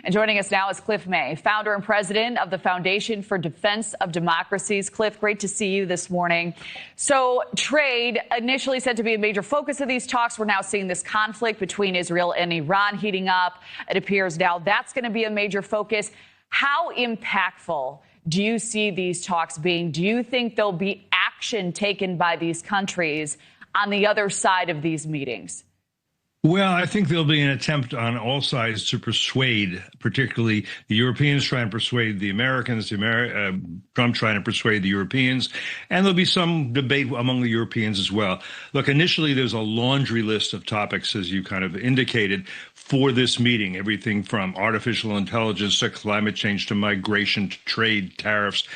And joining us now is Cliff May, founder and president of the Foundation for Defense of Democracies. Cliff, great to see you this morning. So trade, initially said to be a major focus of these talks. We're now seeing this conflict between Israel and Iran heating up. It appears now that's going to be a major focus. How impactful do you see these talks being? Do you think there'll be action taken by these countries on the other side of these meetings? Well, I think there'll be an attempt on all sides to persuade, particularly the Europeans trying to persuade the Americans, Trump trying to persuade the Europeans, and there'll be some debate among the Europeans as well. Look, initially, there's a laundry list of topics, as you kind of indicated, for this meeting, everything from artificial intelligence to climate change to migration to trade, tariffs.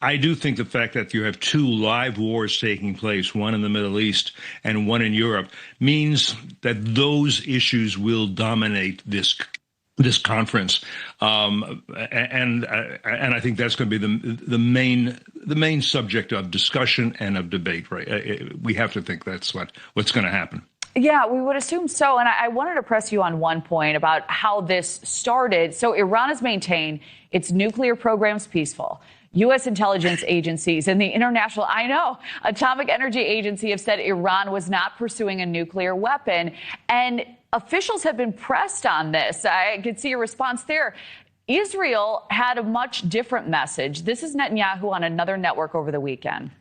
I do think the fact that you have two live wars taking place, one in the Middle East and one in Europe, means that those issues will dominate this conference, and I think that's going to be the main subject of discussion and of debate. Right? We have to think that's what's going to happen. Yeah, we would assume so. And I wanted to press you on one point about how this started. So Iran has maintained its nuclear program's peaceful. U.S. intelligence agencies and the International Atomic Energy Agency have said Iran was not pursuing a nuclear weapon. And officials have been pressed on this. I could see your response there. Israel had a much different message. This is Netanyahu on another network over the weekend.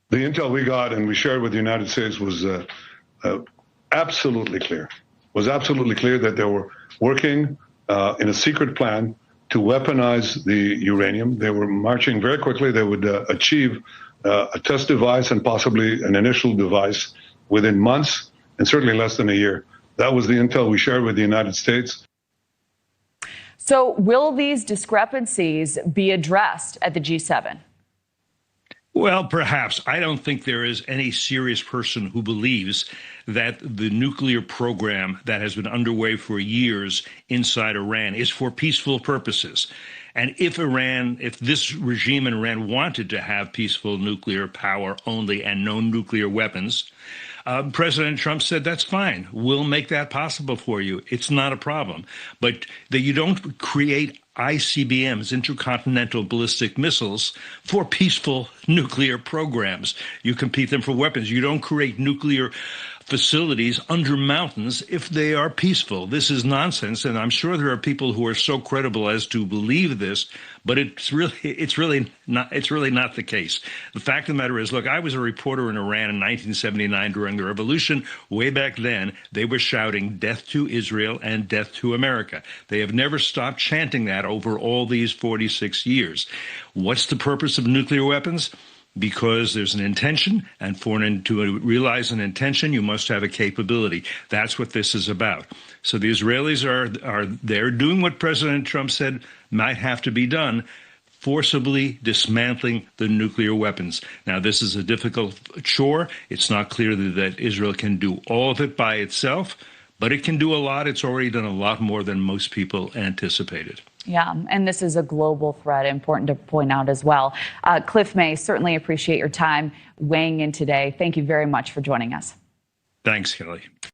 The intel we got and we shared with the United States was absolutely clear. Was absolutely clear that they were working in a secret plan to weaponize the uranium. They were marching very quickly. They would achieve a test device and possibly an initial device within months and certainly less than a year. That was the intel we shared with the United States. So will these discrepancies be addressed at the G7? Well, perhaps. I don't think there is any serious person who believes that the nuclear program that has been underway for years inside Iran is for peaceful purposes. And if this regime in Iran wanted to have peaceful nuclear power only and no nuclear weapons, President Trump said, that's fine. We'll make that possible for you. It's not a problem. But that you don't create ICBMs, intercontinental ballistic missiles, for peaceful nuclear programs. You compete them for weapons. You don't create nuclear facilities under mountains if they are peaceful. This is nonsense, and I'm sure there are people who are so credible as to believe this, but it's really not the case. The fact of the matter is, look, I was a reporter in Iran in 1979 during the revolution. Way back then, they were shouting death to Israel and death to America. They have never stopped chanting that over all these 46 years. What's the purpose of nuclear weapons? Because there's an intention, and to realize an intention, you must have a capability. That's what this is about. So the Israelis are they're doing what President Trump said might have to be done, forcibly dismantling the nuclear weapons. Now, this is a difficult chore. It's not clear that Israel can do all of it by itself, but it can do a lot. It's already done a lot more than most people anticipated. Yeah, and this is a global threat, important to point out as well. Cliff May, certainly appreciate your time weighing in today. Thank you very much for joining us. Thanks, Kelly.